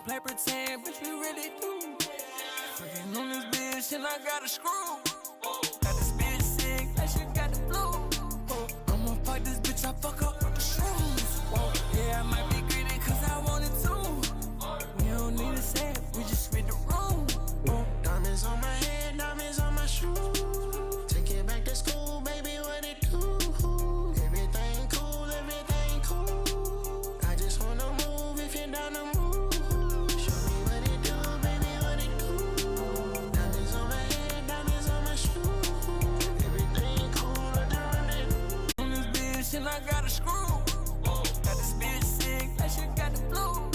play pretend, bitch, we really do. Fucking on this bitch and I got a screw. Got this bitch sick, that shit got the flu. I'ma fuck this bitch, I fuck up on the shrooms. Yeah, I might be greedy cause I wanted to. We don't need to say it, we just read the room. Diamonds on my head, diamonds on my shoes. Take it back to school, baby, what it do? Everything cool, everything cool. I just wanna move if you're down to move. Show me what it do, baby, what it do? Diamonds on my head, diamonds on my shoes. Everything cool, I done it. On this bitch and I got a screw. Got this bitch sick, that shit got the flu.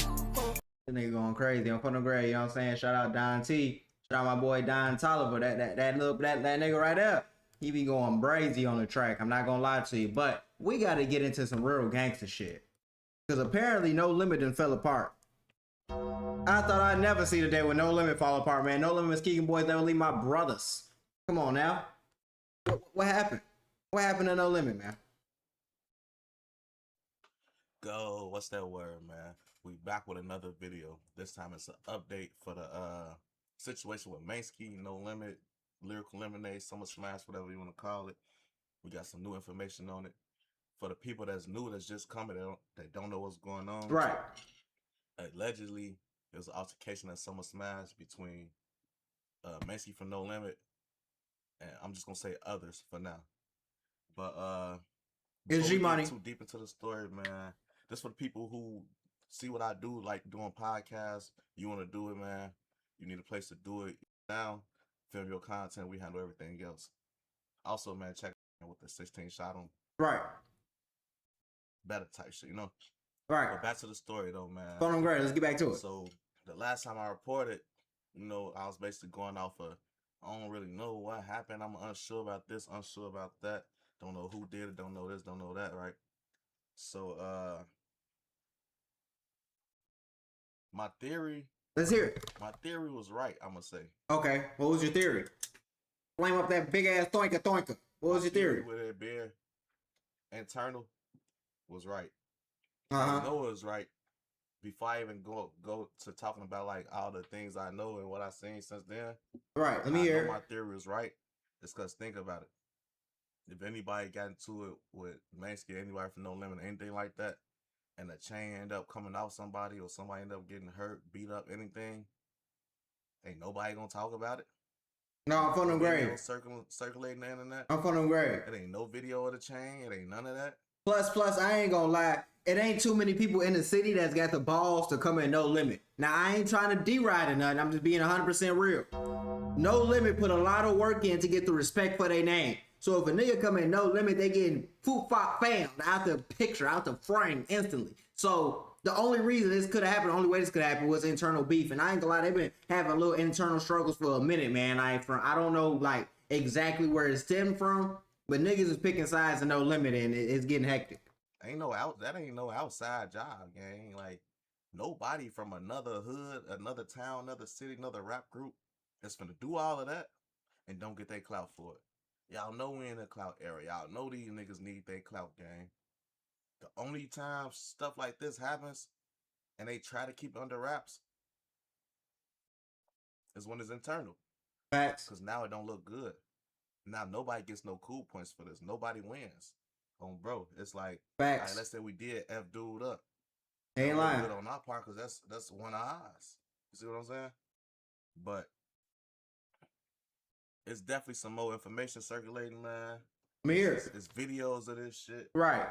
This nigga going crazy on Put No Gray, you know what I'm saying? Shout out Don T. Shout out my boy Don Tolliver. That nigga right there. He be going brazy on the track. I'm not gonna lie to you. But we gotta get into some real gangster shit. Cause apparently No Limit done fell apart. I thought I'd never see the day when No Limit fall apart, man. No Limit Keegan boys never leave my brothers. Come on now. What happened? What happened to No Limit, man? Go, what's that word, man? We back with another video. This time it's an update for the situation with Mainsky, No Limit, Lyrical Lemonade, Summer Smash, whatever you want to call it. We got some new information on it. For the people that's new, that's just coming, they don't know what's going on. Right. Allegedly, there was an altercation at Summer Smash between Mainsky from No Limit, and I'm just gonna say others for now. But It's G Money. Too deep into the story, man. This for the people who see what I do, like doing podcasts. You want to do it, man. You need a place to do it. Now, film your content. We handle everything else. Also, man, check with the 16 shot on. Right. Better type shit, you know. Right. But back to the story, though, man. Put No Gray, let's get back to it. So the last time I reported, you know, I was basically going off of, I don't really know what happened. I'm unsure about this, unsure about that. Don't know who did it. Don't know this. Don't know that. Right. So, my theory. Let's hear it. My theory was right, I'm gonna say. Okay, what was your theory? Flame up that big ass thoinka. What was your theory? With it being internal was right. Uh-huh. I know it was right before I even go to talking about like all the things I know and what I've seen since then. Right, let me hear. My theory was right. It's because think about it. If anybody got into it with Mainsky, anybody from No Limit, anything like that, and the chain end up coming off somebody or somebody end up getting hurt, beat up, anything, ain't nobody gonna talk about it. No, I'm Put No Gray. Circulating the internet. I'm Put No Gray. It ain't no video of the chain. It ain't none of that. Plus, I ain't gonna lie. It ain't too many people in the city that's got the balls to come in No Limit. Now, I ain't trying to deride or nothing. I'm just being 100% real. No Limit put a lot of work in to get the respect for their name. So if a nigga come in No Limit, they getting foop-fop fam out the picture, out the frame instantly. So the only reason this could have happened, the only way this could happen was internal beef. And I ain't gonna lie, they've been having a little internal struggles for a minute, man. I don't know like exactly where it stemmed from, but niggas is picking sides and No Limit, and it's getting hectic. That ain't no outside job, gang. Like nobody from another hood, another town, another city, another rap group is finna do all of that and don't get their clout for it. Y'all know we in a clout era. Y'all know these niggas need their clout, gang. The only time stuff like this happens and they try to keep it under wraps is when it's internal. Facts. Because now it don't look good. Now nobody gets no cool points for this. Nobody wins. Bro, it's like, facts. All right, let's say we did F dude up. Ain't lying. Good on our part, because that's one of ours. You see what I'm saying? But it's definitely some more information circulating, man. Here. It's videos of this shit. Right.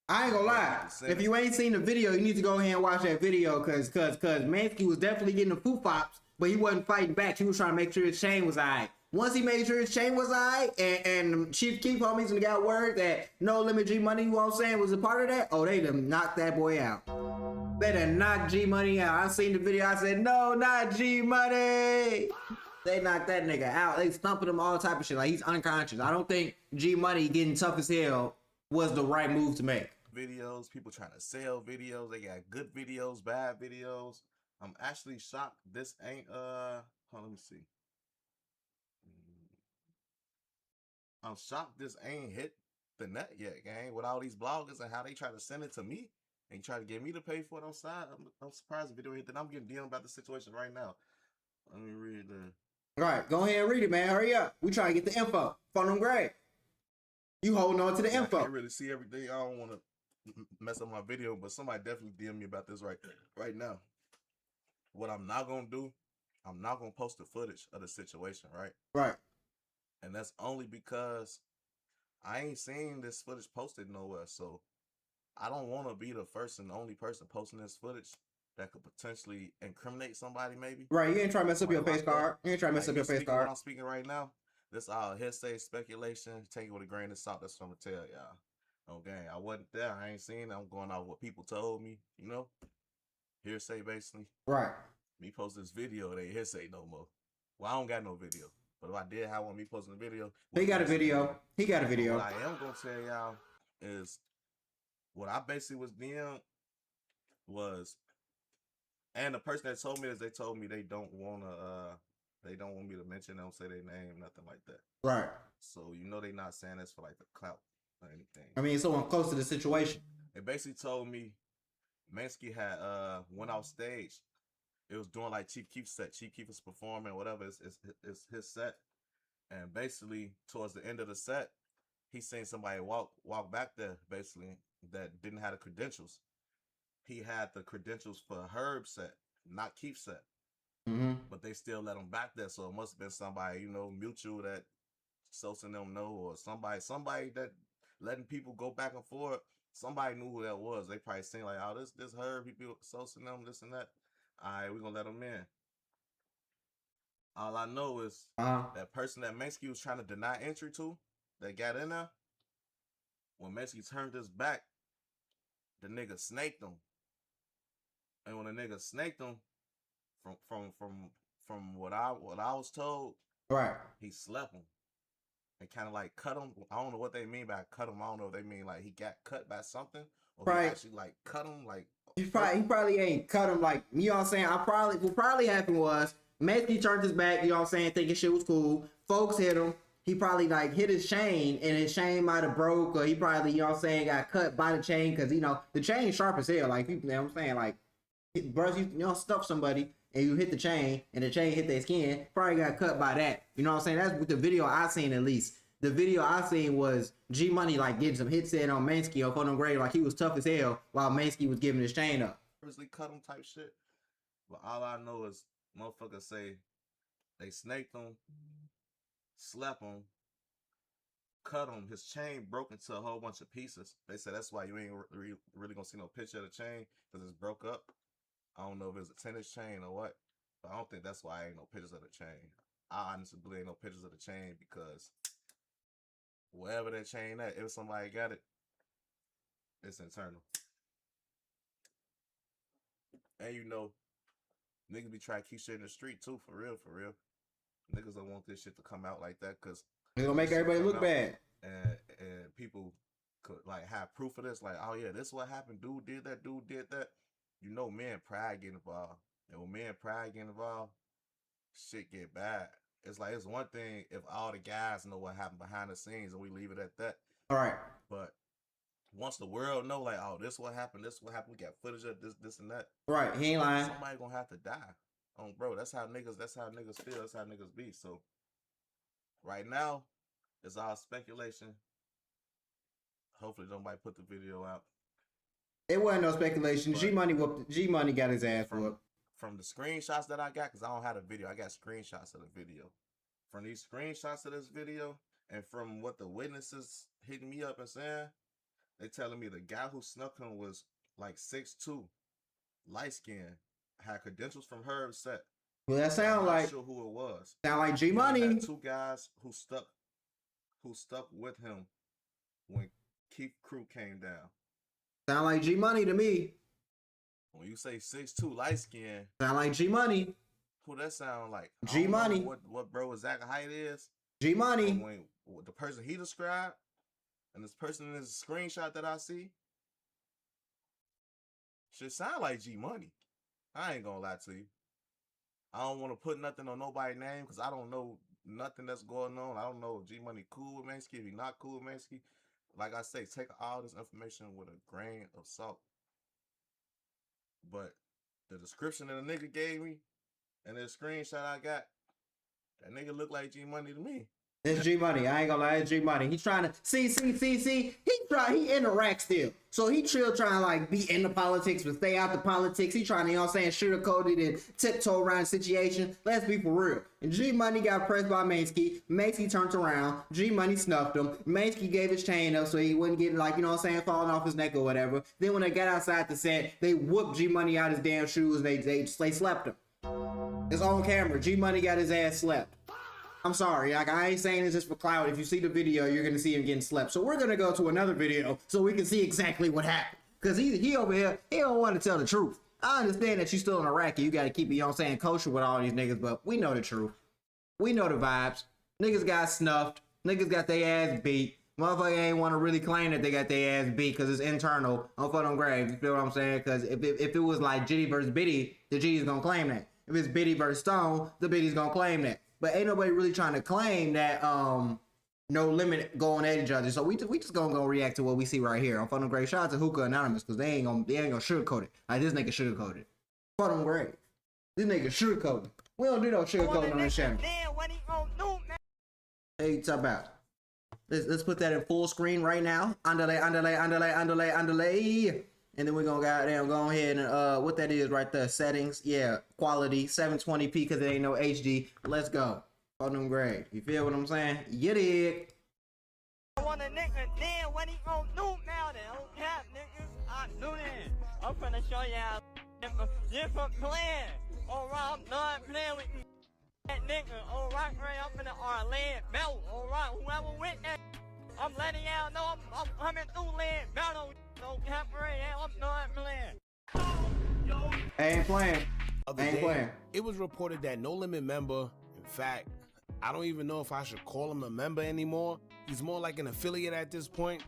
I ain't gonna lie. If you ain't seen the video, you need to go ahead and watch that video, cause Mainsky was definitely getting the foo-fops, but he wasn't fighting back. He was trying to make sure his chain was alright. Once he made sure his chain was alright, and Chief Keef homies and got word that No Limit G Money, you know what I'm saying, was a part of that, oh, they done knocked that boy out. They done knocked G Money out. I seen the video, I said, no, not G Money. They knocked that nigga out. They stumping him all type of shit. Like, he's unconscious. I don't think G Money getting tough as hell was the right move to make. Videos, people trying to sell videos. They got good videos, bad videos. I'm actually shocked this ain't, hold on, let me see. I'm shocked this ain't hit the net yet, gang, with all these bloggers and how they try to send it to me. and you try to get me to pay for it on side. I'm surprised the video hit. Then I'm getting DM about the situation right now. Let me read the. All right, go ahead and read it, man. Hurry up. We trying to get the info from them Greg. You holding on to the info. I can't really see everything. I don't want to mess up my video, but somebody definitely DM me about this right now. What I'm not gonna do, I'm not gonna post the footage of the situation, right? Right. And that's only because I ain't seen this footage posted nowhere. So I don't want to be the first and only person posting this footage that could potentially incriminate somebody, maybe. Right. You ain't trying to mess up your face card. You ain't trying to mess up your face card. What I'm speaking right now, this all hearsay, speculation. Take it with a grain of salt. That's what I'm gonna tell y'all. Okay, I wasn't there. I ain't seen it. I'm going off what people told me. You know, hearsay basically. Right. Me post this video, they hearsay no more. Well, I don't got no video. But if I did have one, me posting a video. He got a video. He got a video. What I am gonna tell y'all is what I basically was DM was, and the person that told me is they told me they don't want me to mention them, say their name, nothing like that. Right. So you know they not saying this for like the clout or anything. I mean, someone close to the situation. They basically told me Mansky had went off stage. It was doing like Chief Keef set. Chief Keef was performing, whatever. It's his set. And basically, towards the end of the set, he seen somebody walk back there, basically, that didn't have the credentials. He had the credentials for Herb set, not Keef set. Mm-hmm. But they still let him back there. So it must have been somebody, you know, mutual that Sosa and them know, or somebody that letting people go back and forth. Somebody knew who that was. They probably seen like, oh, this Herb, people, Sosa and them, this and that. All right, we're going to let him in. All I know is that person that Mansky was trying to deny entry to, that got in there, when Mansky turned his back, the nigga snaked him. And when the nigga snaked him, from what I was told, right, he slept him and kind of like cut him. I don't know what they mean by cut him. I don't know if they mean like he got cut by something, or right. he actually like cut him like. He probably ain't cut him like, you know what I'm saying? What probably happened was Mansky turned his back, you know what I'm saying, thinking shit was cool. Folks hit him. He probably like hit his chain, and his chain might have broke, or he probably, you know what I'm saying, got cut by the chain, because, you know, the chain sharp as hell. Like, you know what I'm saying? Like, bros, you know, stuff somebody, and you hit the chain, and the chain hit their skin, probably got cut by that. You know what I'm saying? That's what the video I seen, at least. The video I seen was G Money like getting some hits in on Mansky or Photo Grade, like he was tough as hell while Mansky was giving his chain up. Cut him type shit. But all I know is motherfuckers say they snaked him, slept him, cut him. His chain broke into a whole bunch of pieces. They said that's why you ain't really gonna see no picture of the chain, because it's broke up. I don't know if it's a tennis chain or what, but I don't think that's why ain't no pictures of the chain. I honestly believe ain't no pictures of the chain, because wherever that chain at, if somebody got it, it's internal. And you know, niggas be trying to keep shit in the street too, for real. Niggas don't want this shit to come out like that, because it's gonna make everybody look bad. And people could like have proof of this, like, oh yeah, this is what happened. Dude did that. You know, men pride get involved. And when men pride get involved, shit get bad. It's like, it's one thing if all the guys know what happened behind the scenes and we leave it at that. All right. But once the world know, like, oh, this what happened, we got footage of this and that. Right, he ain't lying. Somebody gonna have to die. Bro, that's how niggas feel, that's how niggas be. So right now, it's all speculation. Hopefully nobody put the video out. It wasn't no speculation. G Money got his ass whooped. From the screenshots that I got, because I don't have the video, I got screenshots of the video. From these screenshots of this video, and from what the witnesses hitting me up and saying, they telling me the guy who snuck him was like 6'2", light skin, had credentials from Herb set. Well, that sound like, I'm not sure who it was. Sound like G Money. Two guys who stuck with him when Keef crew came down. Sound like G Money to me. When you say 6'2", light skin, sound like G Money. Who that sound like? G Money. What bro exact height is? G Money. When the person he described, and this person in this screenshot that I see, should sound like G Money. I ain't gonna lie to you. I don't want to put nothing on nobody's name, because I don't know nothing that's going on. I don't know if G Money cool with Mansky, if he not cool with Mansky. Like I say, take all this information with a grain of salt. But the description that the nigga gave me and the screenshot I got, that nigga look like G Money to me. It's G Money. I ain't gonna lie, it's G Money. He trying to see. He interact still. So he still trying to like be in the politics, but stay out the politics. He trying to, you know what I'm saying, sugarcoat it and tiptoe around the situation. Let's be for real. And G Money got pressed by Mainsky. Mainsky turned around. G Money snuffed him. Mainsky gave his chain up so he wouldn't get, like, you know what I'm saying, falling off his neck or whatever. Then when they got outside the set, they whooped G Money out his damn shoes. They slept him. It's on camera. G Money got his ass slept. I'm sorry, like, I ain't saying this just for clout. If you see the video, you're gonna see him getting slept. So we're gonna go to another video so we can see exactly what happened. Cause he over here, he don't want to tell the truth. I understand that you still in Iraq and you gotta keep it, you know what I'm saying, kosher with all these niggas, but we know the truth. We know the vibes. Niggas got snuffed. Niggas got their ass beat. Motherfucker ain't want to really claim that they got their ass beat because it's internal on for them graves. You feel what I'm saying? Because if it was like Jitty versus Biddy, the G's gonna claim that. If it's Biddy versus Stone, the Biddy's gonna claim that. But ain't nobody really trying to claim that No Limit going at each other. So we just gonna go react to what we see right here on Fun and Grave. Shout out to Hookah Anonymous because they ain't gonna sugarcoat it. Like this nigga sugarcoated it. Fun and Grave. This nigga sugarcoated. We don't do no sugarcoating on this channel. Hey, talk about. Let's put that in full screen right now. Underlay. And then we're gonna go ahead and what that is right there. Settings, yeah, quality, 720p because it ain't no HD. Let's go. On them grade. You feel what I'm saying? You dig. I want a nigga then when he gon' do now then. Oh cap nigga. I knew that. I'm finna show y'all different plan. Alright, I'm done playing with you. That nigga, alright, I'm finna land belt. Alright, whoever with that, I'm letting y'all know I'm coming through land belt. No cap, I'm done playing. I ain't playing. It was reported that No Limit member, in fact, I don't even know if I should call him a member anymore. He's more like an affiliate at this point.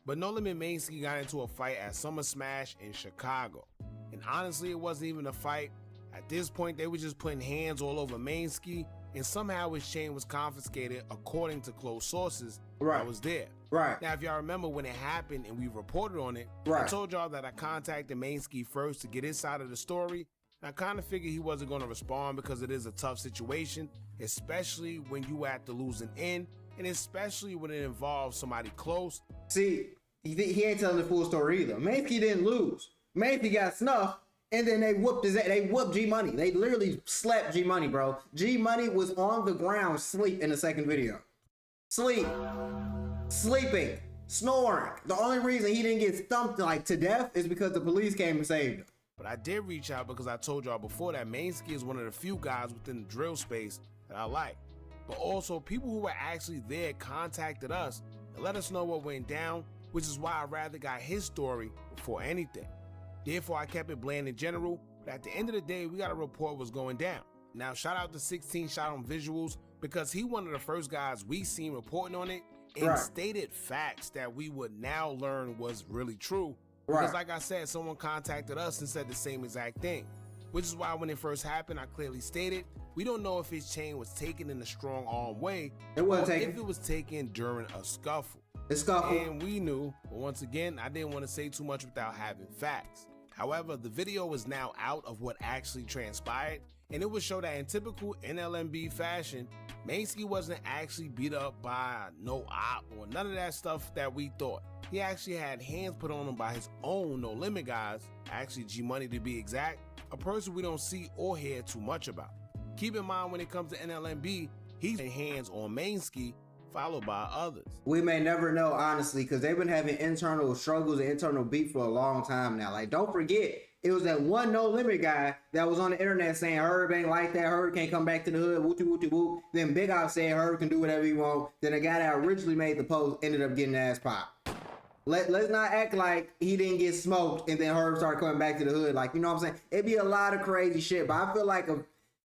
But No Limit Mainsky got into a fight at Summer Smash in Chicago. And honestly, it wasn't even a fight. At this point, they were just putting hands all over Mainsky, and somehow his chain was confiscated according to close sources that was there. Right. Now, if y'all remember when it happened and we reported on it, I told y'all that I contacted Mainsky first to get his side of the story. And I kind of figured he wasn't going to respond because it is a tough situation, especially when you at the losing end, and especially when it involves somebody close. See, he ain't telling the full story either. Mainsky didn't lose. Mainsky got snuffed, and then they whooped G Money. They literally slapped G Money, bro. G Money was on the ground asleep in the second video. Sleeping, snoring. The only reason he didn't get stumped like to death is because the police came and saved him. But I did reach out because I told y'all before that Mainsky is one of the few guys within the drill space that I like. But also, people who were actually there contacted us and let us know what went down, which is why I rather got his story before anything. Therefore, I kept it bland in general, but at the end of the day, we got to report what's going down. Now, shout out to 16 Shot on Visuals because he one of the first guys we seen reporting on it and stated facts that we would now learn was really true. Because like I said, someone contacted us and said the same exact thing, which is why when it first happened, I clearly stated, we don't know if his chain was taken in a strong arm way or if it was taken during a scuffle. And we knew, but once again, I didn't want to say too much without having facts. However, the video is now out of what actually transpired, and it would show that in typical NLMB fashion, Mainsky wasn't actually beat up by no op or none of that stuff that we thought. He actually had hands put on him by his own No Limit guys, actually G Money to be exact, a person we don't see or hear too much about. Keep in mind when it comes to NLMB, he's in hands on Mainsky, followed by others. We may never know, honestly, because they've been having internal struggles and internal beef for a long time now. Like, don't forget, it was that one No Limit guy that was on the internet saying Herb ain't like that, Herb can't come back to the hood, wooty wooty whoop. Then Big Op said Herb can do whatever he want. Then the guy that originally made the post ended up getting ass popped. Let's not act like he didn't get smoked and then Herb started coming back to the hood. Like, you know what I'm saying? It'd be a lot of crazy shit, but I feel like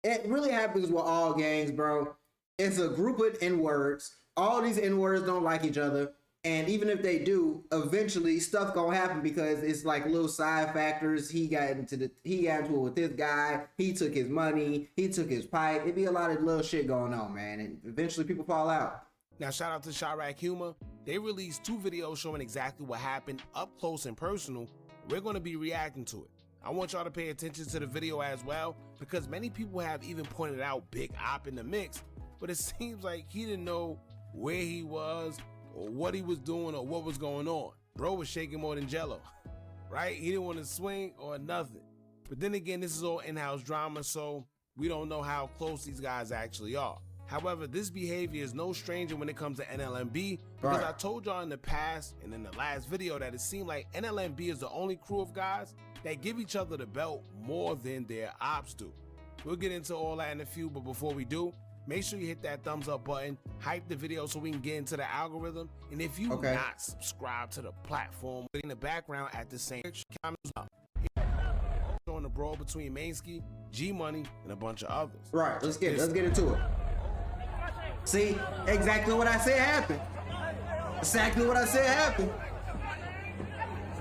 it really happens with all gangs, bro. It's a group of N-words. All these N-words don't like each other. And even if they do, eventually stuff gonna happen because it's like little side factors. He got into it with this guy. He took his money. He took his pipe. It'd be a lot of little shit going on, man. And eventually people fall out. Now, shout out to Chirac Humor. They released 2 videos showing exactly what happened up close and personal. We're going to be reacting to it. I want y'all to pay attention to the video as well, because many people have even pointed out Big Op in the mix, but it seems like he didn't know where he was or what he was doing or what was going on. Bro was shaking more than Jello, right? He didn't want to swing or nothing. But then again, this is all in-house drama, so we don't know how close these guys actually are. However, this behavior is no stranger when it comes to NLMB, because I told y'all in the past and in the last video that it seemed like NLMB is the only crew of guys that give each other the belt more than their ops do. We'll get into all that in a few, but before we do, make sure you hit that thumbs up button, hype the video so we can get into the algorithm, and if you not subscribed to the platform, in the background at the same comments up. Showing the brawl between Mainski, G Money, and a bunch of others. Right, let's get into it. See, exactly what I said happened. Exactly what I said happened.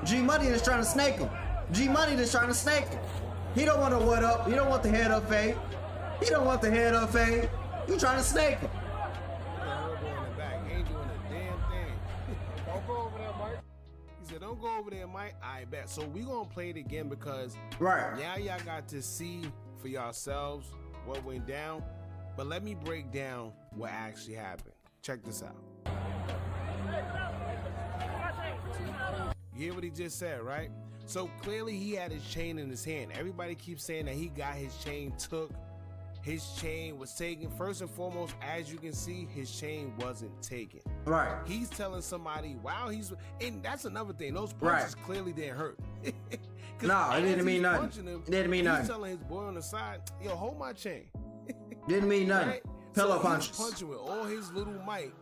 G Money is trying to snake him. G Money is trying to snake him. He don't want to what up. He don't want the head up fade. He don't want the head up fade. You trying to snake him. Herbo in the back ain't doing a damn thing. Don't go over there, Mike. He said, don't go over there, Mike. I bet. So we gonna play it again because now y'all got to see for yourselves what went down. But let me break down what actually happened. Check this out. You hear what he just said, right? So clearly he had his chain in his hand. Everybody keeps saying that he got his chain took. His chain was taken. First and foremost, as you can see, his chain wasn't taken. Right. He's telling somebody, wow, and that's another thing. Those punches clearly didn't hurt. No, it didn't mean nothing. It didn't mean nothing. He's telling his boy on the side, yo, hold my chain. Didn't mean nothing. Right? Pillow so punches. Punching with all his little might.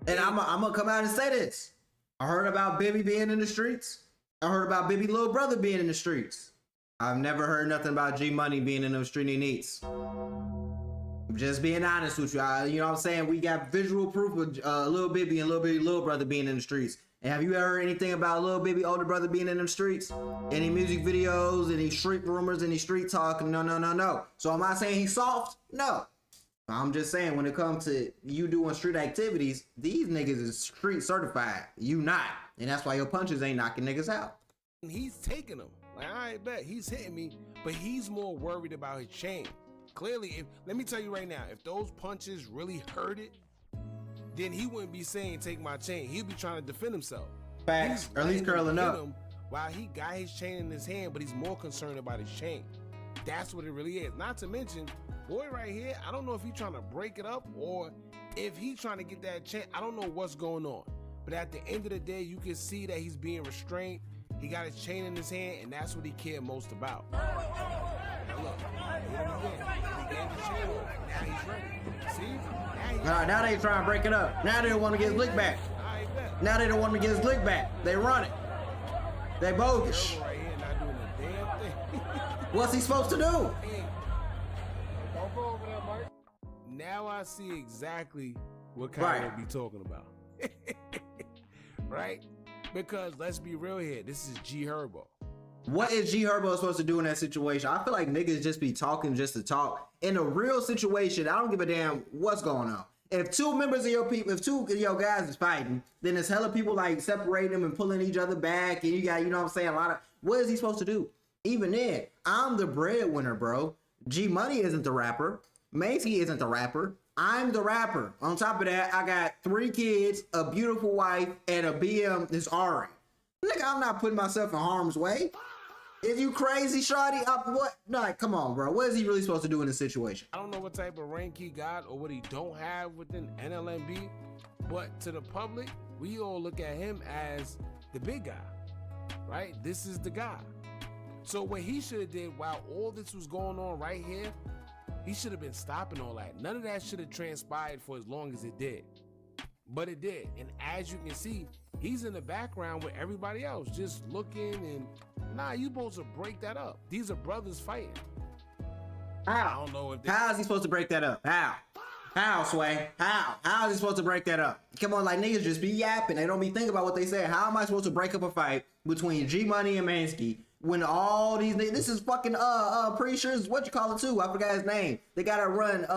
And I'm gonna come out and say this. I heard about Bibby being in the streets. I heard about Bibby little brother being in the streets. I've never heard nothing about G Money being in those street needs. Just being honest with you. You know what I'm saying? We got visual proof of Lil Bibby and Lil Bibby little brother being in the streets. And have you ever heard anything about Lil Bibby older brother being in them streets? Any music videos, any street rumors, any street talk? No. So am I saying he's soft? No. I'm just saying when it comes to you doing street activities, these niggas is street certified. You not. And that's why your punches ain't knocking niggas out. He's taking them. Like, I bet he's hitting me, but he's more worried about his chain. Clearly, let me tell you right now, if those punches really hurt it, then he wouldn't be saying take my chain. He'd be trying to defend himself. Facts, or at least curling up. While he got his chain in his hand, but he's more concerned about his chain. That's what it really is. Not to mention, boy right here, I don't know if he's trying to break it up or if he's trying to get that chain. I don't know what's going on. But at the end of the day, you can see that he's being restrained. He got his chain in his hand, and that's what he cared most about. Now look, he gave the chain over. Now he's ready. See? Now they trying to break it up. Now they don't want to get his lick back. Now they don't want to get his lick back. They run it. They bogus. Right here not doing a damn thing. What's he supposed to do? Don't go over there, Mike. Now I see exactly what Kyle would be talking about. Right? Because let's be real here, this is G Herbo. What is G Herbo supposed to do in that situation? I feel like niggas just be talking just to talk. In a real situation, I don't give a damn what's going on. If two members of your people, if two of your guys is fighting, then there's hella people like separating them and pulling each other back, and you got, you know what I'm saying, a lot of, what is he supposed to do? Even then, I'm the breadwinner, bro. G Money isn't the rapper. Macy isn't the rapper. I'm the rapper. On top of that, I got 3 kids, a beautiful wife, and a BM that's Ari. Nigga, I'm not putting myself in harm's way. Is you crazy, shawty? What? Like, come on, bro. What is he really supposed to do in this situation? I don't know what type of rank he got or what he don't have within NLMB, but to the public, we all look at him as the big guy, right? This is the guy. So what he should have did while all this was going on right here, he should have been stopping all that. None of that should have transpired for as long as it did. But it did. And as you can see, he's in the background with everybody else, just looking and, nah, you supposed to break that up. These are brothers fighting. How? I don't know if how is he supposed to break that up? How? How, Sway? How is he supposed to break that up? Come on, like niggas just be yapping. They don't be thinking about what they say. How am I supposed to break up a fight between G Money and Mansky when all these niggas, this is fucking pretty sure is what you call it too. I forgot his name. They gotta run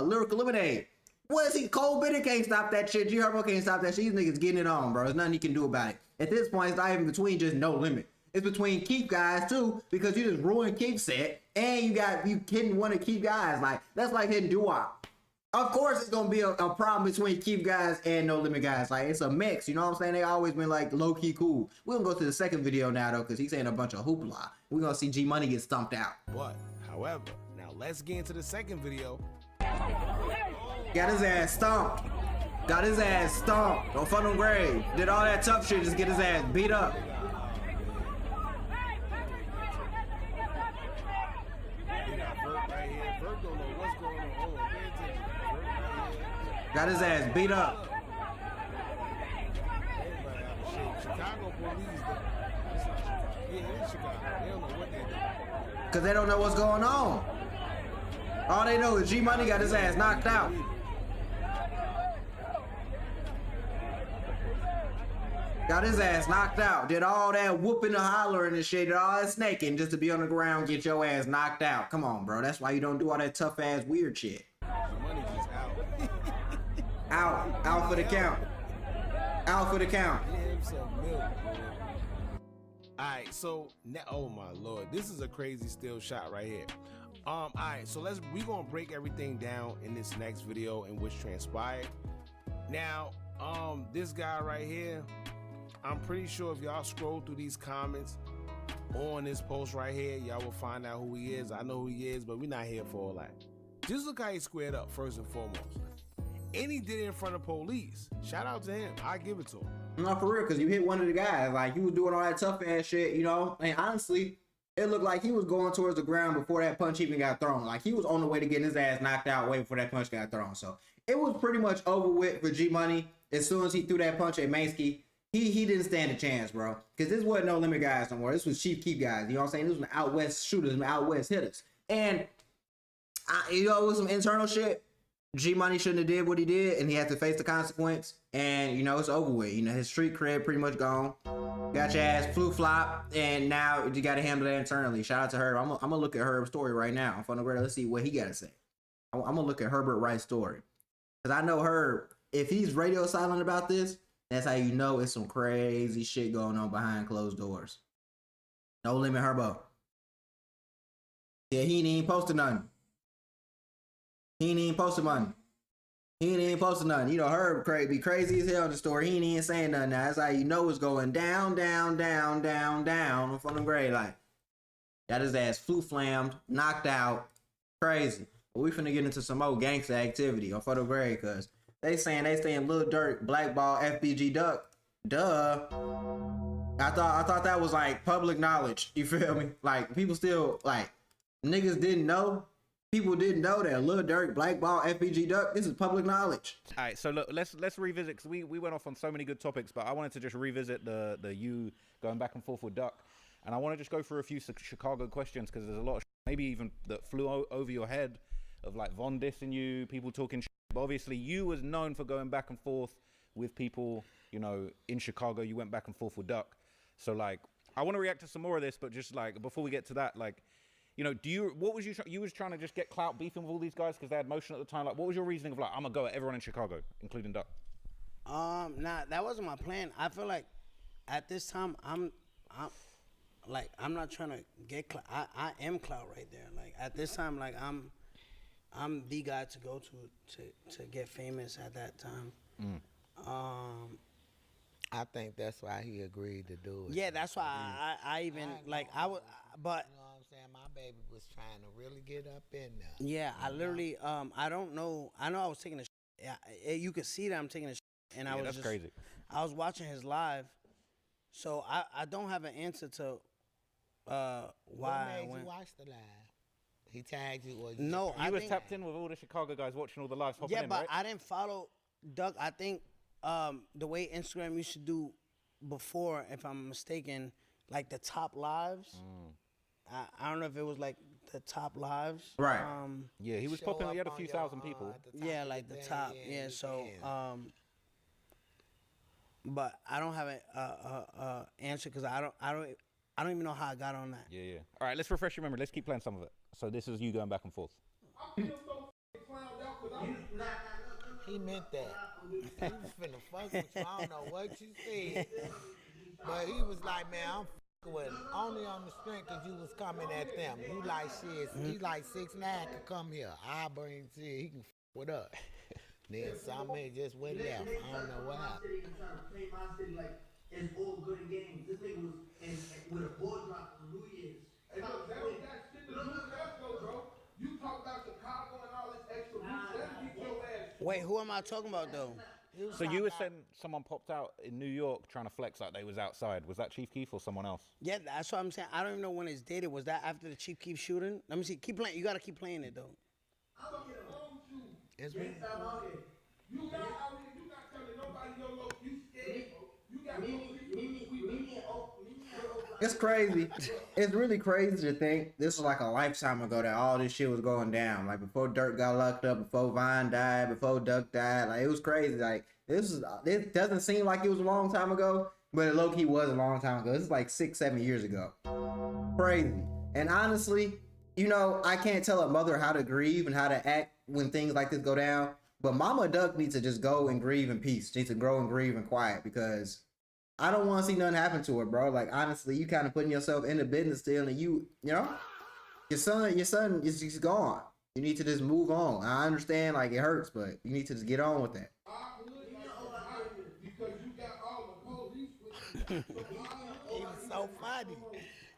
Lyrical Lemonade. What is he? Cole Bennett can't stop that shit. G Herbo can't stop that shit. These niggas getting it on, bro. There's nothing he can do about it. At this point, it's not even between just No Limit. It's between Keef guys too, because you just ruined Keef set, and you hitting one of Keef guys. Like, that's like hitting doo-wop. Of course, it's gonna be a problem between Keef guys and No Limit guys. Like, it's a mix, you know what I'm saying? They always been like low key cool. We're gonna go to the second video now though, because he's saying a bunch of hoopla. We're gonna see G Money get stumped out. But, however, now let's get into the second video. Got his ass stomped. Got his ass stomped on Funnel Grave. Did all that tough shit, just get his ass beat up. Got his ass beat up. Chicago police, yeah, it is Chicago. They don't know what they're doing. Cause they don't know what's going on. All they know is G Money got his ass knocked out. Got his ass knocked out. Did all that whooping and hollering and shit, did all that snaking just to be on the ground, get your ass knocked out. Come on, bro. That's why you don't do all that tough ass weird shit. Money just out. Out for the count. Out for the count. Alright, so now, oh my lord, this is a crazy still shot right here. Alright, so we gonna break everything down in this next video and what's transpired. Now, this guy right here, I'm pretty sure if y'all scroll through these comments on this post right here, y'all will find out who he is. I know who he is, but we're not here for all that. Just look how he squared up, first and foremost. And he did it in front of police. Shout out to him. I give it to him. No, for real, because you hit one of the guys. Like, he was doing all that tough ass shit, you know? And honestly, it looked like he was going towards the ground before that punch even got thrown. Like, he was on the way to getting his ass knocked out way before that punch got thrown. So, it was pretty much over with for G Money. As soon as he threw that punch at Mainsky, he didn't stand a chance, bro. Because this wasn't No Limit guys no more. This was Chief Keef guys. You know what I'm saying? This was out west shooters, out west hitters. And, you know, it was some internal shit. G Money shouldn't have did what he did, and he had to face the consequence. And, you know, it's over with. You know, his street cred pretty much gone. Got your ass flip-flop, and now you got to handle that internally. Shout out to Herb. I'm going to look at Herb's story right now. I'm going to let's see what he got to say. I'm going to look at Herbert Wright's story. Because I know Herb, if he's radio silent about this, that's how you know it's some crazy shit going on behind closed doors. No Limit Herbo. Yeah, he ain't even posted nothing. He ain't even posted nothing. He ain't even posted nothing. You know, Herb be crazy as hell in the story. He ain't even saying nothing now. That's how you know it's going down, down, down, down, down on Funnel Grave. Like, got his ass flammed, knocked out. Crazy. But we finna get into some more gangster activity on Funnel Grave, because they saying Lil Durk blackball FBG Duck. Duh. I thought that was like public knowledge. You feel me? Like, people still, like, niggas didn't know. People didn't know that Lil Durk blackball FBG Duck. This is public knowledge. All right, so look, let's revisit, because we went off on so many good topics, but I wanted to just revisit the you going back and forth with Duck, and I want to just go through a few Chicago questions, because there's a lot of maybe even that flew over your head of like Von dissing you, people talking shit. But obviously you was known for going back and forth with people, you know, in Chicago. You went back and forth with Duck. So like, I want to react to some more of this, but just like before we get to that, like, you know, what was you was trying to just get clout beefing with all these guys because they had motion at the time? Like, what was your reasoning of like, I'm gonna go at everyone in Chicago, including Duck? Nah, that wasn't my plan. I feel like at this time I'm not trying to get clout. I am clout right there. Like at this time, like I'm the guy to go to get famous at that time. I think that's why he agreed to do it. Yeah, that's why I even like I would, but you know what I'm saying, my baby was trying to really get up in there. Yeah, I literally I don't know. I know I was taking a shit. You could see that I'm taking a shit, and I was that's just crazy. I was watching his live, so I don't have an answer to why What I made went. you watch the live? He tagged you, or you No, You I was think, tapped in with all the Chicago guys watching all the lives hopping yeah, in, but right? I didn't follow Doug. I think the way Instagram used to do before, if I'm mistaken, like the top lives. I don't know if it was like the top lives. Right. Yeah, he was show popping. He up had a on few your, thousand people. at the top Yeah, of like the thing, top. Yeah, you so can. but I don't have a answer because I don't even know how I got on that. Yeah, yeah. All right, let's refresh your memory. Let's keep playing some of it. So this is you going back and forth. He meant that. He was finna fuck with you. I don't know what you said. But he was like, man, I'm with only on the strength because you was coming at them. You like shit. He like 6'9" could come here. I bring shit. He can with us. Then somebody just went left. I don't know what happened. Trying to play my city like it's all good in games. This nigga was with a ball drop on New Year's. Hey, look, that don't got shit to do with us, though, bro. You talk about Chicago and all this extra beef. Let's get your ass. Wait, who am I talking about though? So you were saying someone popped out in New York trying to flex like they was outside. Was that Chief Keef or someone else? Yeah, that's what I'm saying. I don't even know when it's dated. Was that after the Chief Keef shooting? Let me see. Keep playing. You gotta keep playing it though. I'm gonna get along with you. It's been You not out here. You not telling nobody your low. You scared. You got me. It's crazy. It's really crazy to think this was like a lifetime ago that all this shit was going down. Like before Dirk got locked up, before Vine died, before Duck died. Like it was crazy. Like this doesn't seem like it was a long time ago, but it low-key was a long time ago. This is like 6-7 years ago. Crazy. And honestly, you know, I can't tell a mother how to grieve and how to act when things like this go down. But Mama Duck needs to just go and grieve in peace. She needs to grow and grieve in quiet because I don't want to see nothing happen to her, bro. Like honestly, you kind of putting yourself in the business still, and you know, your son is just gone. You need to just move on. I understand, like it hurts, but you need to just get on with that. Because you got all the police with you. He was so funny.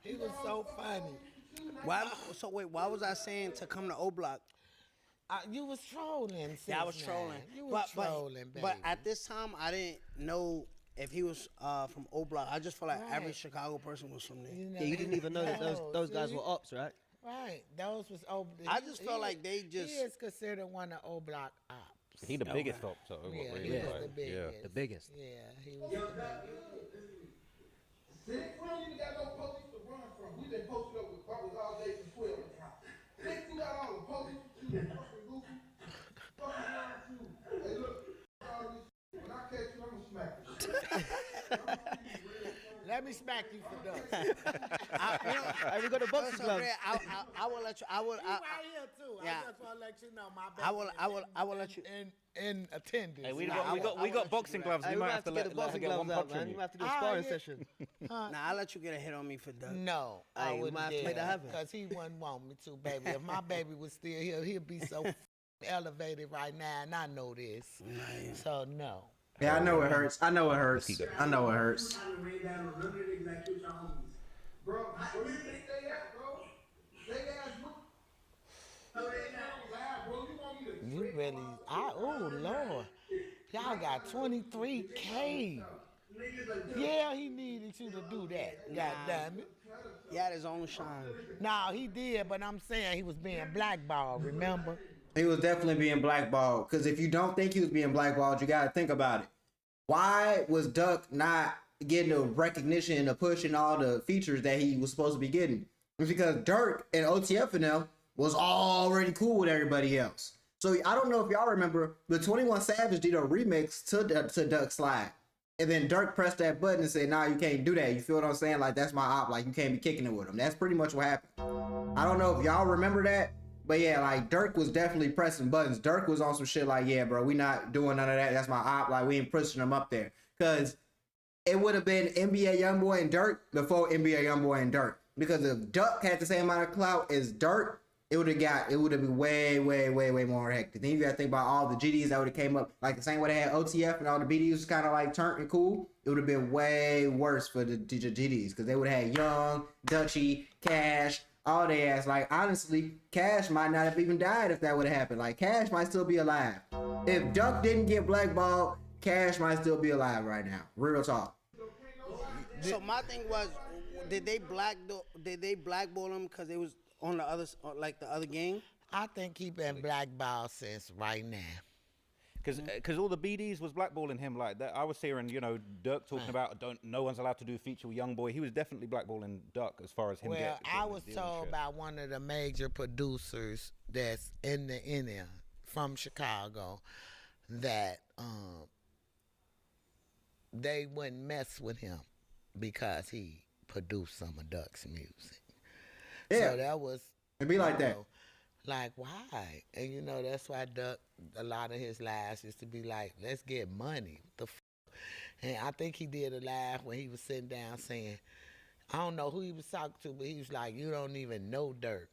He was so funny. Why? So wait, why was I saying to come to O Block? You was trolling. Yeah, I was trolling. You was trolling, baby. But at this time, I didn't know if he was from O Block. I just felt like every Chicago person was from there. Yeah, you didn't even know that those guys were ops, right? Right. Those was O. I just felt like they just. He is considered one of O Block ops. He the biggest op, so Yeah, really, he was like, the biggest. yeah. The biggest. Yeah, he was the biggest. We don't even got no police to run from. We've been posted up with brothers all day from 12. Think you got all the police with you, fucking goofy. Fucking wrong with you. Hey, look, all this shit. When I catch you, I'm gonna smack you. Let me smack you for ducks. Hey, we got the boxing gloves. I will let you. I will. You right here too. Yeah. I just want to let you know my baby I will let you. in attendance. Hey, we got boxing gloves. Hey, We we might might have to get the let boxing get one gloves out, punch man. on You you. might have to do a sparring yeah. session. Nah, I'll let you get a hit on me for duck. No, I Hey, we wouldn't might have to make that happen. because he wouldn't want me to, baby. If my baby was still here, he'd be so elevated right now, and I know this. So no. Yeah, I know it hurts. I know it hurts. I know it hurts. Bro, where you think they at, bro? They ass bro. You want me to You really, oh Lord, y'all got 23K. Yeah, he needed you to do that. God damn it. He had his own shine. No, he did, but I'm saying he was being blackballed. Remember? He was definitely being blackballed. Because if you don't think he was being blackballed, you got to think about it. Why was Duck not getting the recognition and the push and all the features that he was supposed to be getting? It's because Dirk and OTF and them was already cool with everybody else. So I don't know if y'all remember, but 21 Savage did a remix to Duck Slide. And then Dirk pressed that button and said, nah, you can't do that. You feel what I'm saying? Like, that's my op. Like, you can't be kicking it with him. That's pretty much what happened. I don't know if y'all remember that. But yeah, like, Dirk was definitely pressing buttons. Dirk was on some shit like, yeah, bro, we not doing none of that. That's my op. Like, we ain't pushing him up there. Because it would have been NBA Youngboy and Dirk before NBA Youngboy and Dirk. Because if Duck had the same amount of clout as Dirk, it would have been way more hectic. Then you got to think about all the GDs that would have came up, like the same way they had OTF and all the BDs was kind of like turned and cool. It would have been way worse for the GDs because they would have had Young, Dutchy, Cash, all they ass. Like, honestly, Cash might not have even died if that would have happened. Like, Cash might still be alive. If Duck didn't get blackballed, Cash might still be alive right now. Real talk. So my thing was, did they blackball him because they was on the other, like the other gang? I think he been blackballed since right now. Because all the BDs was blackballing him like that. I was hearing, you know, Dirk talking about no one's allowed to do a feature with Youngboy. He was definitely blackballing Duck as far as him. Well, I was told by one of the major producers that's in there from Chicago that they wouldn't mess with him because he produced some of Duck's music. Yeah, so that was it'd be like that. Like, why? And you know, that's why Duck, a lot of his lives used to be like, let's get money. And I think he did a live when he was sitting down saying, I don't know who he was talking to, but he was like, you don't even know Dirk.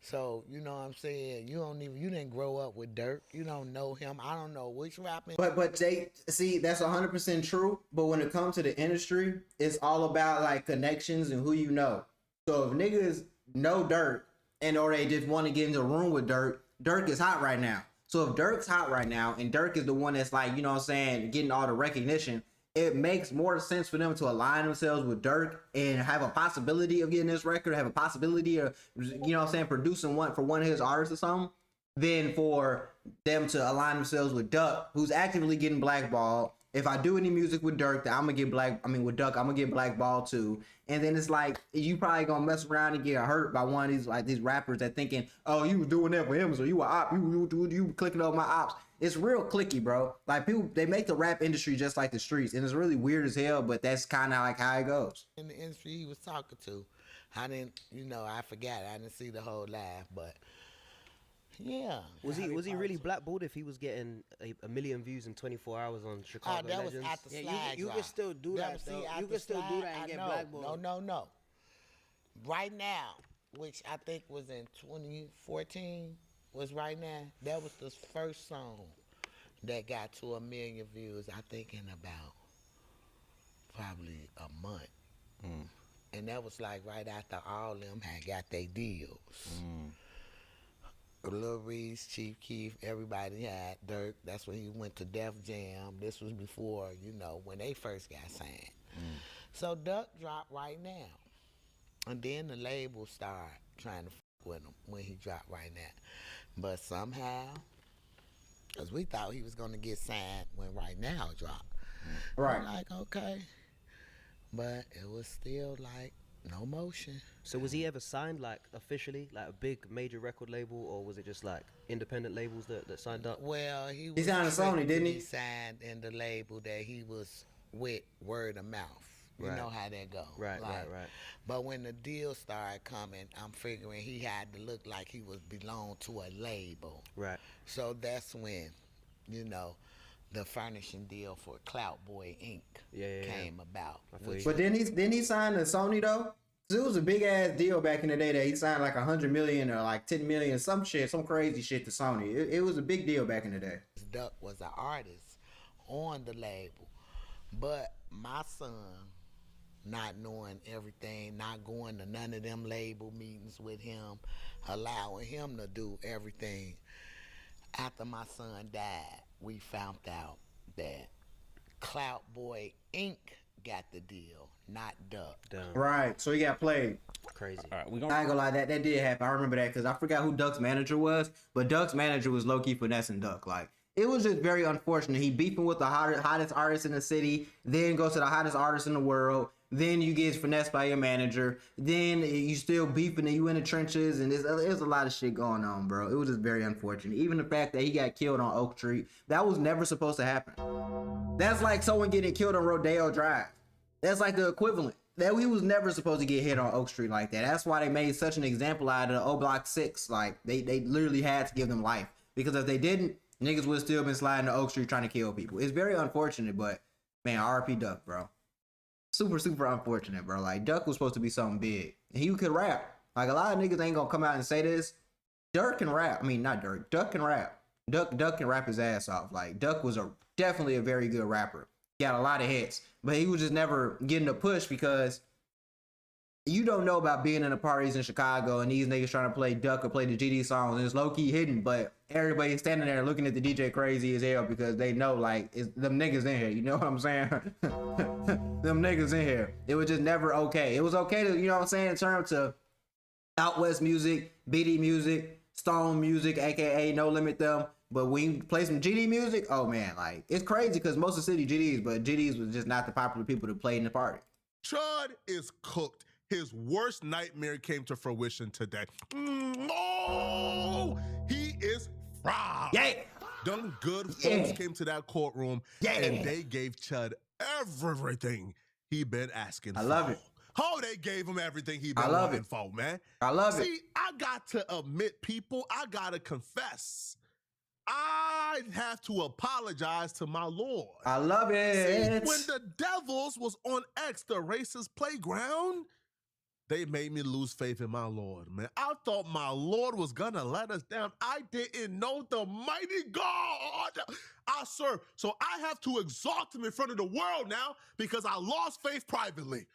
So, you know what I'm saying? You didn't grow up with Dirk. You don't know him. I don't know which rapper. But they see that's 100% true. But when it comes to the industry, it's all about like connections and who you know. So if niggas know Dirk and or they just want to get into a room with Dirk, Dirk is hot right now. So if Dirk's hot right now and Dirk is the one that's like, you know what I'm saying, getting all the recognition, it makes more sense for them to align themselves with Dirk and have a possibility of getting this record, have a possibility of, you know what I'm saying, producing one for one of his artists or something, than for them to align themselves with Duck, who's actively getting blackballed. If I do any music with Dirk, then I'm gonna get with Duck, I'm gonna get blackballed too. And then it's like you probably gonna mess around and get hurt by one of these rappers that thinking, oh, you was doing that for him, so you a op, you clicking on my ops. It's real clicky, bro. Like people, they make the rap industry just like the streets, and it's really weird as hell. But that's kind of like how it goes. In the industry he was talking to, I didn't, I forgot. I didn't see the whole live, but yeah. Was he really blackballed if he was getting a million views in 24 hours on Chicago that Legends? was after Slide You Drop. can still do that, though. You can still do that and get blackballed. No. Right now, which I think was in 2014, was right now. That was the first song that got to 1 million views, I think in about probably a month. And that was like right after all them had got their deals. Lil Reese, Chief Keef, everybody had Dirk. That's when he went to Def Jam. This was before, when they first got signed. So Duck dropped right now. And then the label started trying to with him when he dropped right now. But somehow, because we thought he was going to get signed when Right Now dropped. Right. I'm like, okay. But it was still like no motion. So was he ever signed like officially, like a big major record label, or was it just like independent labels that signed up? Well, he signed to Sony, didn't he? He signed in the label that he was with, word of mouth. You know how that goes. Right. But when the deal started coming, I'm figuring he had to look like he was belong to a label. Right. So that's when, the furnishing deal for Clout Boy Inc. came about. But didn't he sign to Sony though? It was a big ass deal back in the day that he signed like 100 million or like 10 million, some crazy shit to Sony. It was a big deal back in the day. Duck was an artist on the label, but my son, not knowing everything, not going to none of them label meetings with him, allowing him to do everything. After my son died, we found out that Clout Boy Inc. got the deal, not Duck. Right, so he got played. Crazy. All right, I ain't gonna lie, that did happen. I remember that because I forgot who Duck's manager was, but Duck's manager was low-key finessing Duck. Like, it was just very unfortunate. He beefing with the hottest artist in the city, then goes to the hottest artist in the world, then you get finessed by your manager, then you still beefing and you in the trenches, and there's a lot of shit going on, bro. It was just very unfortunate. Even the fact that he got killed on Oak Street, that was never supposed to happen. That's like someone getting killed on Rodeo Drive. That's like the equivalent. That he was never supposed to get hit on Oak Street like that. That's why they made such an example out of the O Block 6. Like, they literally had to give them life. Because if they didn't, niggas would have still been sliding to Oak Street trying to kill people. It's very unfortunate, but, man, RP Duck, bro. Super unfortunate, bro. Like, Duck was supposed to be something big. And he could rap. Like, a lot of niggas ain't gonna come out and say this. Dirk can rap. I mean, not Dirk. Duck can rap. Duck can rap his ass off. Like, Duck was definitely a very good rapper. He got a lot of hits. But he was just never getting a push because you don't know about being in the parties in Chicago and these niggas trying to play Duck or play the GD songs, and it's low-key hidden, but everybody's standing there looking at the DJ crazy as hell because they know, like, it's them niggas in here. You know what I'm saying? Them niggas in here. It was just never okay. It was okay to, you know what I'm saying, in terms of Out West music, BD music, Stone music, aka No Limit Them. But when you play some GD music, oh man, like, it's crazy because most of the city GDs, but GDs was just not the popular people to play in the party. Chud is cooked. His worst nightmare came to fruition today. Oh, he is fried. Yeah. Them good folks came to that courtroom and they gave Chud everything he been asking for. I love it. Oh, they gave him everything he been wanting for, man. I love it. See, I got to admit, people, I got to confess. I have to apologize to my Lord. I love it. See, when the Devils was on X, the racist playground, They made me lose faith in my Lord, man. I thought my Lord was gonna let us down. I didn't know the mighty God I serve. So I have to exalt him in front of the world now because I lost faith privately.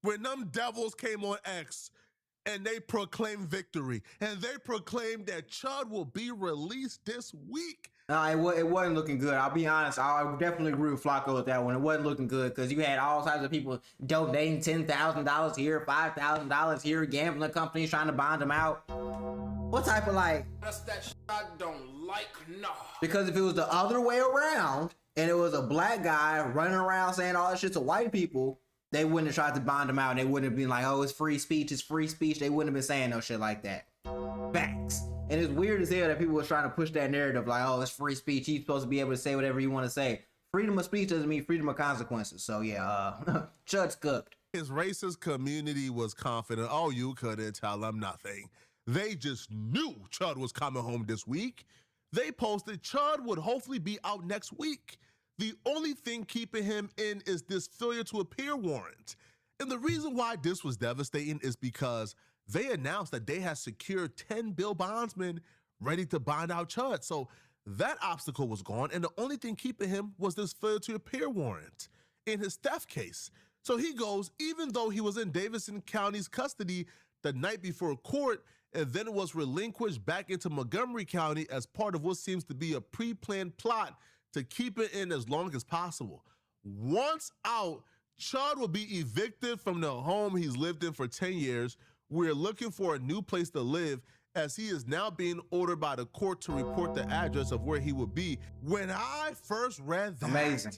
When them devils came on X and they proclaimed victory, and they proclaimed that Chud will be released this week. It wasn't looking good. I'll be honest. I definitely agree with Flacco with that one. It wasn't looking good because you had all types of people donating $10,000 here, $5,000 here, gambling companies trying to bond them out. What type of That's that shit I don't like, nah. Because if it was the other way around and it was a black guy running around saying all that shit to white people, they wouldn't have tried to bond them out. And they wouldn't have been like, oh, it's free speech, it's free speech. They wouldn't have been saying no shit like that. Facts. And it's weird as hell that people were trying to push that narrative like, oh, it's free speech. You're supposed to be able to say whatever you want to say. Freedom of speech doesn't mean freedom of consequences. So yeah, Chud's cooked. His racist community was confident. Oh, you couldn't tell them nothing. They just knew Chud was coming home this week. They posted Chud would hopefully be out next week. The only thing keeping him in is this failure to appear warrant. And the reason why this was devastating is because they announced that they had secured 10 bail bondsmen ready to bond out Chud. So that obstacle was gone, and the only thing keeping him was this failure to appear warrant in his theft case. So he goes, even though he was in Davidson County's custody the night before court, and then was relinquished back into Montgomery County as part of what seems to be a pre-planned plot to keep it in as long as possible. Once out, Chud will be evicted from the home he's lived in for 10 years. We're looking for a new place to live, as he is now being ordered by the court to report the address of where he would be. When I first read that, amazing.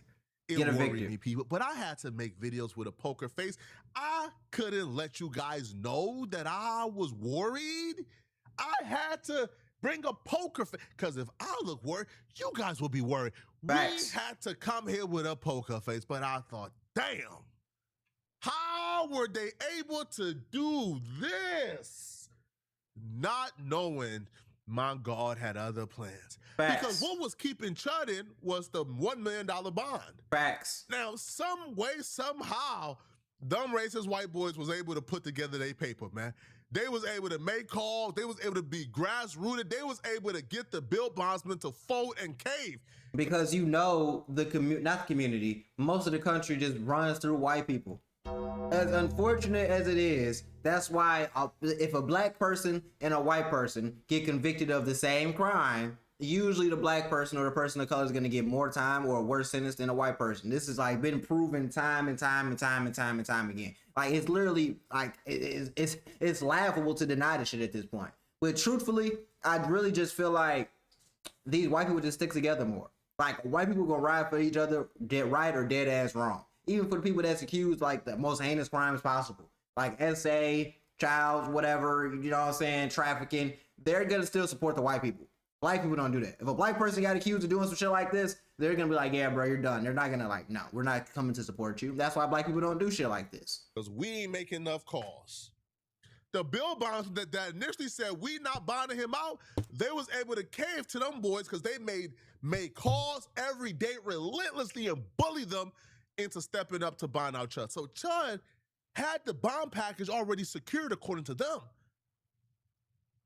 It worried me, people. But I had to make videos with a poker face. I couldn't let you guys know that I was worried. I had to bring a poker face, because if I look worried, you guys will be worried. Facts. We had to come here with a poker face, but I thought, damn, how were they able to do this? Not knowing my God had other plans. Facts. Because what was keeping Chud in was the $1 million bond. Facts. Now, some way, somehow, dumb racist white boys was able to put together their paper, man. They was able to make calls. They was able to be grassrooted. They was able to get the bail bondsmen to fold and cave. Because you know not the community, most of the country just runs through white people. As unfortunate as it is, that's why if a black person and a white person get convicted of the same crime, usually the black person or the person of color is going to get more time or a worse sentence than a white person. This has been proven time and time again. Like, it's literally like it's laughable to deny this shit at this point. But truthfully, I really just feel like these white people just stick together more. Like, white people gonna ride for each other, dead right or dead ass wrong. Even for the people that's accused like the most heinous crimes possible, like SA, childs, whatever, you know what I'm saying, trafficking, they're gonna still support the white people. Black people don't do that. If a black person got accused of doing some shit like this, they're gonna be like, yeah, bro, you're done. They're not gonna like, no, we're not coming to support you. That's why black people don't do shit like this. Because we ain't making enough calls. The bail bonds that initially said we not bonding him out, they was able to cave to them boys because they made calls every day relentlessly and bully them into stepping up to bond out Chud. So Chud had the bond package already secured according to them.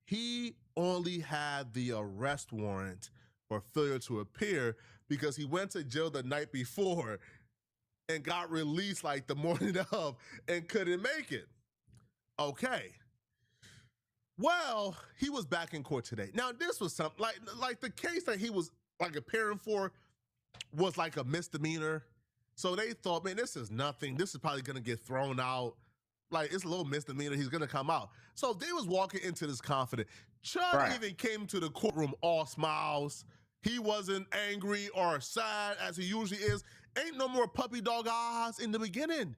He only had the arrest warrant for failure to appear because he went to jail the night before and got released like the morning of and couldn't make it. Okay. Well, he was back in court today. Now, this was something like the case that he was like appearing for was like a misdemeanor. So they thought, man, this is nothing. This is probably going to get thrown out. Like, it's a little misdemeanor. He's going to come out. So they was walking into this confident. Chud even came to the courtroom all smiles. He wasn't angry or sad as he usually is. Ain't no more puppy dog eyes in the beginning.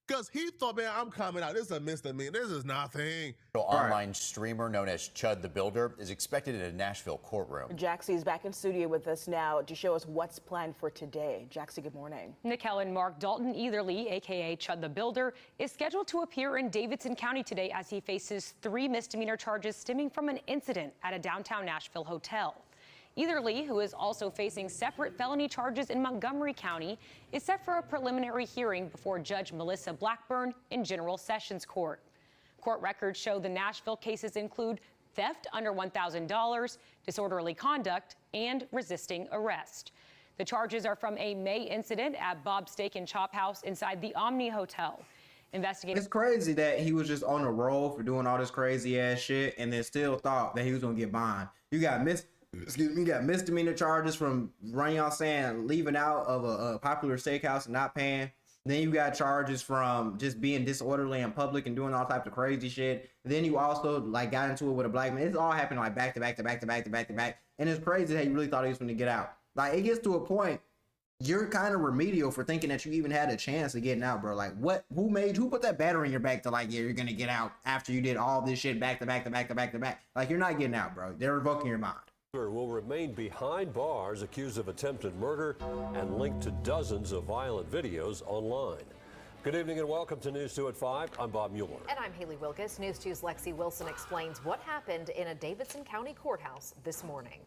Because he thought, man, I'm coming out. This is a misdemeanor. This is nothing. The online streamer known as Chud the Builder is expected in a Nashville courtroom. Jaxie's back in studio with us now to show us what's planned for today. Jaxie, good morning. Nickel and Mark Dalton Etherly, a.k.a. Chud the Builder, is scheduled to appear in Davidson County today as he faces 3 misdemeanor charges stemming from an incident at a downtown Nashville hotel. Etherly, who is also facing separate felony charges in Montgomery County, is set for a preliminary hearing before Judge Melissa Blackburn in General Sessions Court. Court records show the Nashville cases include theft under $1,000, disorderly conduct, and resisting arrest. The charges are from a May incident at Bob's Steak and Chop House inside the Omni Hotel. Investigators. It's crazy that he was just on a roll for doing all this crazy ass shit and then still thought that he was gonna get bond. You got misdemeanor charges from running out saying leaving out of a popular steakhouse and not paying. Then you got charges from just being disorderly in public and doing all types of crazy shit. Then you also like got into it with a black man. It's all happened like back to back to back to back to back to back. And it's crazy that he really thought he was going to get out. Like it gets to a point, you're kind of remedial for thinking that you even had a chance of getting out, bro. Like who put that battery in your back to like, yeah, you're going to get out after you did all this shit back to back to back to back to back. Like you're not getting out, bro. They're revoking your bond. Will remain behind bars accused of attempted murder and linked to dozens of violent videos online. Good evening and welcome to News 2 at 5. I'm Bob Mueller. And I'm Haley Wilkes. News 2's Lexi Wilson explains what happened in a Davidson County courthouse this morning.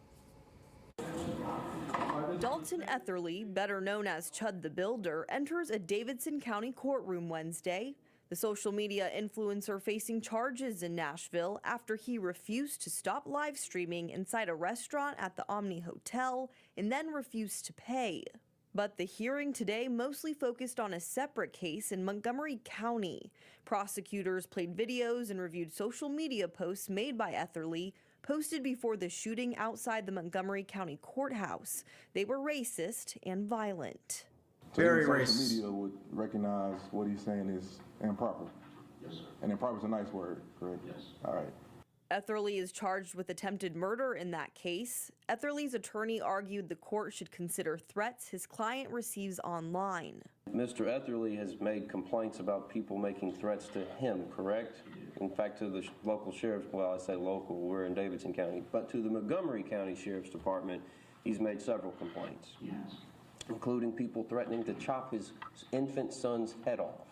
Dalton Etherly, better known as Chud the Builder, enters a Davidson County courtroom Wednesday. The social media influencer facing charges in Nashville after he refused to stop live streaming inside a restaurant at the Omni Hotel and then refused to pay. But the hearing today mostly focused on a separate case in Montgomery County. Prosecutors played videos and reviewed social media posts made by Etherly, posted before the shooting outside the Montgomery County courthouse. They were racist and violent. Very Social racist. media would recognize what he's saying is improper. Yes, sir. And improper is a nice word, correct? Yes. All right. Etherly is charged with attempted murder in that case. Etherly's attorney argued the court should consider threats his client receives online. Mr. Etherly has made complaints about people making threats to him, correct? In fact, to the local sheriff, well, I say local, we're in Davidson County, but to the Montgomery County Sheriff's Department, he's made several complaints. Yes. Including people threatening to chop his infant son's head off.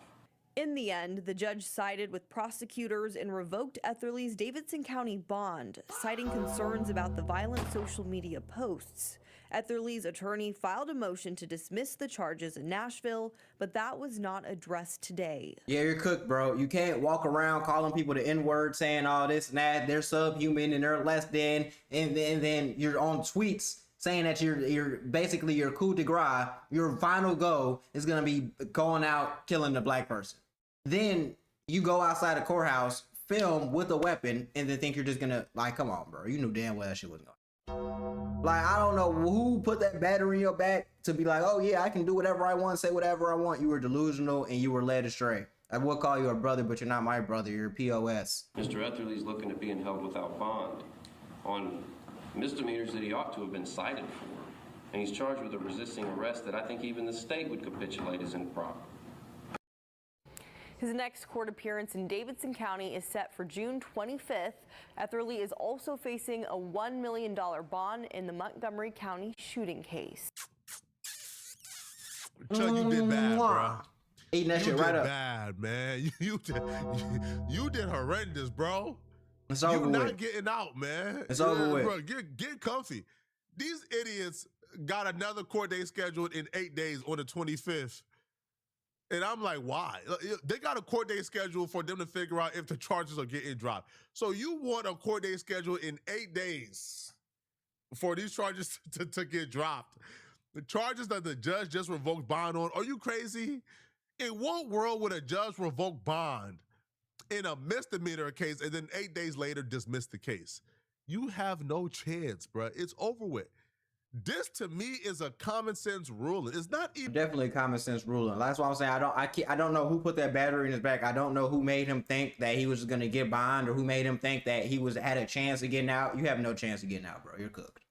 In the end, the judge sided with prosecutors and revoked Etherly's Davidson County bond, citing concerns about the violent social media posts. Etherly's attorney filed a motion to dismiss the charges in Nashville, but that was not addressed today. Yeah, you're cooked, bro. You can't walk around calling people the N-word, saying all this and that. They're subhuman and they're less than, and then you're on tweets saying that you're basically your coup de grace, your final goal is gonna be going out killing the black person. Then you go outside a courthouse, film with a weapon, and then think you're just gonna, like, come on, bro. You knew damn well that shit wasn't going. Like, I don't know who put that battery in your back to be like, oh yeah, I can do whatever I want, say whatever I want. You were delusional and you were led astray. I would call you a brother, but you're not my brother. You're a POS. Mr. Etherly's looking at being held without bond on misdemeanors that he ought to have been cited for. And he's charged with a resisting arrest that I think even the state would capitulate as improper. His next court appearance in Davidson County is set for June 25th. Etherly is also facing a $1 million bond in the Montgomery County shooting case. Chuck, you did bad, bro. Eating that you shit did right up. Bad, man. You did horrendous, bro. It's over You're not with. getting out, man. It's over with. Bro, get comfy. These idiots got another court date scheduled in 8 days on the 25th. And I'm like, why? They got a court date scheduled for them to figure out if the charges are getting dropped. So you want a court date scheduled in 8 days for these charges to get dropped. The charges that the judge just revoked bond on, are you crazy? In what world would a judge revoke bond in a misdemeanor case and then 8 days later dismiss the case? You have no chance, bro. It's over with. This to me is a common sense ruling. It's not even Definitely a common sense ruling. That's why I'm saying I don't know who put that battery in his back. I don't know who made him think that he was gonna get bond or who made him think that he had a chance of getting out. You have no chance of getting out, bro. You're cooked.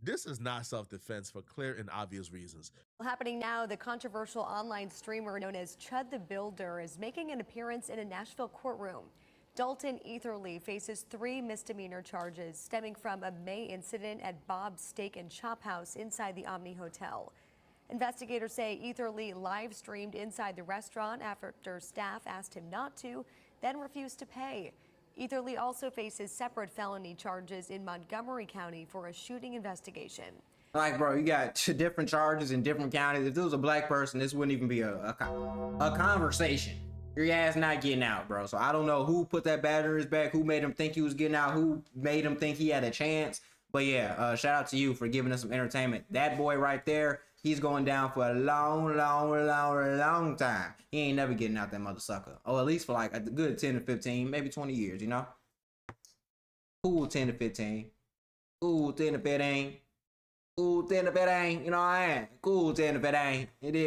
This is not self-defense for clear and obvious reasons. Happening now, the controversial online streamer known as Chud the Builder is making an appearance in a Nashville courtroom. Dalton Etherly faces 3 misdemeanor charges stemming from a May incident at Bob's Steak and Chop House inside the Omni Hotel. Investigators say Etherly live streamed inside the restaurant after staff asked him not to, then refused to pay. Etherly also faces separate felony charges in Montgomery County for a shooting investigation. Like, bro, you got different charges in different counties. If there was a black person, this wouldn't even be a conversation. your ass not getting out, bro. So I don't know who put that battery in his back, who made him think he was getting out, who made him think he had a chance. But yeah, shout out to you for giving us some entertainment. That boy right there, he's going down for a long time. He ain't never getting out that mother sucker. Or at least for like a good 10 to 15, maybe 20 years, you know? Cool 10 to 15. Cool 10 to 15. Cool 10 to 15. You know what I am? Cool 10 to 15. It is.